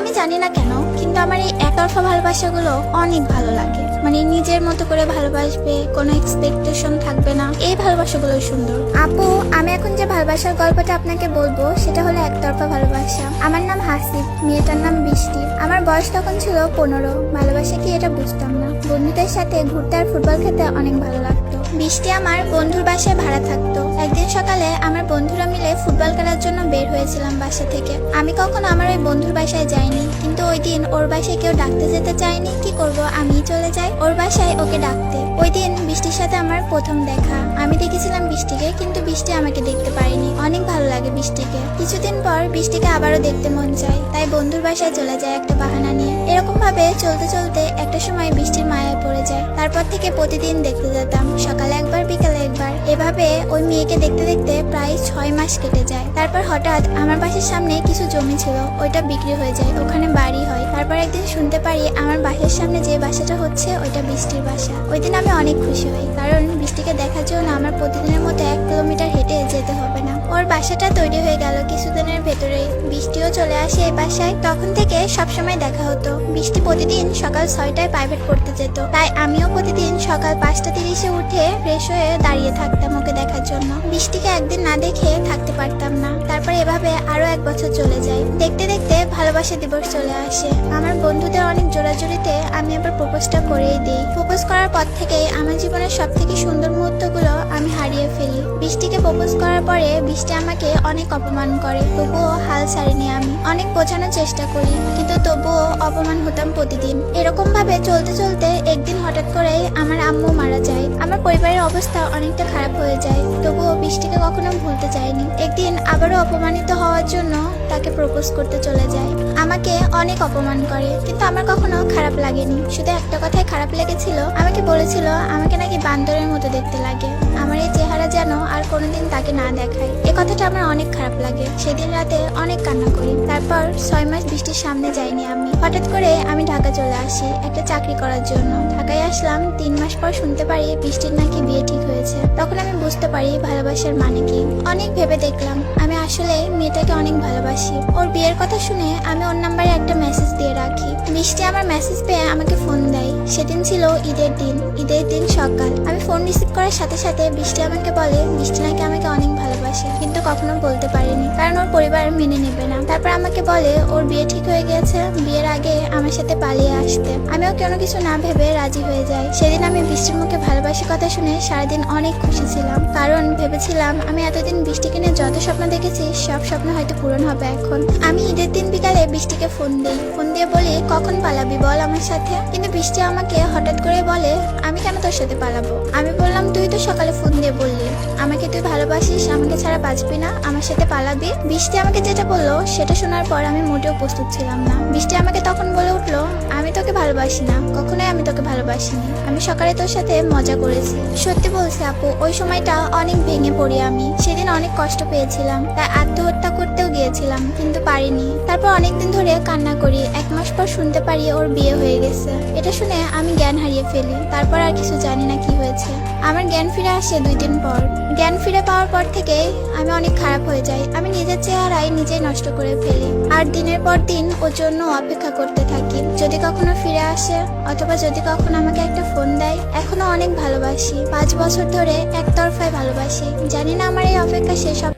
আমি জানি না কেন, কিন্তু আমার এই একতরফা ভালোবাসাগুলো অনেক ভালো লাগে। মানে নিজের মতো করে ভালোবাসবে, কোনো এক্সপেকটেশন থাকবে না, এই ভালোবাসাগুলো সুন্দর। আপু, আমি এখন যে ভালোবাসার গল্পটা আপনাকে বলবো সেটা হলো একতরফা ভালোবাসা। আমার নাম হাসিব, মেয়েটার নাম বৃষ্টি। আমার বয়স তখন ছিল 15। ভালোবাসা কি এটা বুঝতাম না। বন্ধুদের সাথে ঘুরতে আর ফুটবল খেতে অনেক ভালো লাগতো। বৃষ্টি আমার বন্ধুর বাসায় ভাড়া থাকতো। একদিন সকালে আমার বন্ধুরা মিলে ফুটবল খেলার জন্য বের হয়েছিলাম বাসা থেকে। আমি কখনো আমার ওই বন্ধুর বাসায় যাইনি, কিন্তু ওই দিন ওর বাসায় কেউ ডাকতে যেতে চায়নি। কি করব, আমি চলে যাই ওর বাসায় ওকে ডাকতে। ওই দিন বৃষ্টির সাথে আমার প্রথম দেখা। আমি দেখেছিলাম বৃষ্টিকে, কিন্তু বৃষ্টি আমাকে দেখতে পারিনি। অনেক ভালো লাগে বৃষ্টিকে। কিছুদিন পর বৃষ্টিকে আবারও দেখতে মন চায়, তাই বন্ধুর বাসায় চলে যায় একটা বাহানা নিয়ে। এরকম ভাবে চলতে চলতে একটা সময় বৃষ্টির মায়ায় পড়ে যায়। তারপর থেকে প্রতিদিন দেখতে যেতাম, সকালে একবার বিকালে একবার। এভাবে ওই মেয়েকে দেখতে দেখতে প্রায় 6 মাস কেটে যায়। তারপর হঠাৎ আমার বাসার সামনে কিছু জমি ছিল, ওইটা বিক্রি হয়ে যায়, ওখানে বাড়ি হয়। তারপর একদিন শুনতে পারি আমার বাসার সামনে যে বাসাটা হচ্ছে ওইটা বৃষ্টির বাসা। ওই দিন আমি অনেক খুশি হই, কারণ বৃষ্টিকে দেখার জন্য আমার প্রতিদিনের মতো 1 কিলোমিটার হেঁটে যেতে হবে না। ওর বাসাটা তৈরি হয়ে গেল কিছুদিনের ভেতরেই। বৃষ্টিও চলে আসে এই বাসায়। তখন থেকে সবসময় দেখা হতো। বৃষ্টি প্রতিদিন সকাল 6টায় প্রাইভেট পড়তে যেত, তাই আমিও প্রতিদিন সকাল 5:30-এ উঠে ফ্রেশ হয়ে দাঁড়িয়ে থাকতাম ওকে দেখার জন্য। বৃষ্টিকে একদিন না দেখে থাকতে পারতাম না। তারপর এভাবে আরো 1 বছর চলে যায়। দেখতে দেখতে ভালোবাসা দিবস চলে আসে। আমার বন্ধুদের অনেক জোরাজোরিতে আমি আবার প্রপোজটা করেই দিই। প্রপোজ করার পর থেকে আমার জীবনের সবথেকে সুন্দর মুহূর্তগুলো আমি হারিয়ে ফেলি। বৃষ্টিকে প্রপোজ করার পরে বৃষ্টি আমাকে অনেক অপমান করে, তবুও হাল ছাড়িনি। আমি অনেক বোঝানোর চেষ্টা করি, কিন্তু তবুও অপমান হতাম প্রতিদিন। এরকম ভাবে চলতে চলতে একদিন হঠাৎ করেই আমার আম্মু মারা যায়। আমার পরিবারের অবস্থা অনেকটা খারাপ হয়ে যায়, তবুও বৃষ্টিকে কখনো ভুলতে চাইনি। একদিন আবারও অপমানিত হওয়ার জন্য তাকে প্রপোজ করতে চলে যায়। আমাকে অনেক অপমান করে, কিন্তু আমার কখনো খারাপ লাগেনি। শুধু একটা কথাই খারাপ লেগেছিল, আমাকে বলেছিল আমাকে নাকি বান্দরের মতো দেখতে লাগে। আমার এই চেহারা যেন আর কোনোদিন তাকে না দেখায়। এ কথাটা আমার অনেক খারাপ লাগে। সেদিন রাতে অনেক কান্না করি। তারপর 6 মাস বৃষ্টির সামনে যাইনি আমি। হঠাৎ করে আমি ঢাকা চলে আসি একটা চাকরি করার জন্য। ঢাকায় আসলাম 3 মাস পর শুনতে পারি বৃষ্টির নাকি বিয়ে ঠিক হয়েছে। তখন আমি বুঝতে পারি ভালোবাসার মানে কি। অনেক ভেবে দেখলাম আমি আসলে মেয়েটাকে অনেক ভালোবাসি। ওর বিয়ের কথা শুনে আমি ওর নাম্বারে একটা মেসেজ দিয়ে রাখি। বৃষ্টি আমার মেসেজ পেয়ে আমাকে ফোন দেয়। সেদিন ছিল ঈদের দিন। ঈদের দিন সকাল। আমি ফোন রিসিভ করার সাথে সাথে বৃষ্টি আমাকে বলে বৃষ্টি নাকি আমাকে অনেক ভালোবাসে, কিন্তু কখনো বলতে পারেনি, কারণ ওর পরিবার মেনে নেবে না। তারপর আমাকে বলে ওর বিয়ে ঠিক হয়ে গেছে, বিয়ের আগে আমার সাথে পালিয়ে আসতে। আমিও কোনো কিছু না ভেবে রাজি হয়ে যাই। সেদিন আমি বৃষ্টির মুখে ভালোবাসি কথা শুনে সারাদিন অনেক খুশি ছিলাম, কারণ ভেবেছিলাম আমি এতদিন বৃষ্টিকে নিয়ে যত স্বপ্ন দেখেছি সব স্বপ্ন হয়তো পূরণ হবে এখন। আমি ঈদের দিন বিকালে বৃষ্টিকে ফোন দিই। ফোন দিয়ে বলি কখন পালাবি বল আমার সাথে। কিন্তু বৃষ্টি আমাকে হঠাৎ করে বলে আমি কেন তোর সাথে পালাবো। আমি বললাম তুই তো সকালে ফোন দিয়ে বললি আমাকে তুই ভালোবাসিস, আমাকে ছাড়া বাঁচবি না, আমার সাথে পালাবি। বৃষ্টি আমাকে যেটা বললো সেটা শোনার পর আমি মোটেও প্রস্তুত ছিলাম না। বৃষ্টি আমাকে তখন বলে উঠলো আমি তোকে ভালোবাসি না, কখনোই আমি তোকে ভালোবাসিনি। আমি সকালে তোর সাথে মজা করেছি। সত্যি বলছি আপু, ওই সময়টা অনেক ভেঙে পড়ি আমি। সেদিন অনেক কষ্ট পেয়েছিলাম, তাই আত্মহত্যা করতেও গিয়েছিলাম, কিন্তু পারিনি। তারপর অনেকদিন ধরে কান্না করি। 1 মাস পর শুনতে পারি ওর বিয়ে হয়ে গেছে। এটা শুনে আমি জ্ঞান হারিয়ে ফেলি। তারপর আর কিছু জানি না কি হয়েছে। আমার জ্ঞান ফিরে আসে 2 দিন পর। জ্ঞান ফিরে পাওয়ার পর থেকে আমি অনেক খারাপ হয়ে যাই। আমি নিজের চেহারাই নিজেই নষ্ট করে ফেলি। আর দিনের পর দিন ওর জন্য অপেক্ষা করতে থাকি, যদি কখনো ফিরে আসে অথবা যদি কখনো আমাকে একটা ফোন দেয়। এখনো অনেক ভালোবাসি। 5 বছর ধরে একতরফায় ভালোবাসি। জানি না আমার এই অপেক্ষা শেষ হবে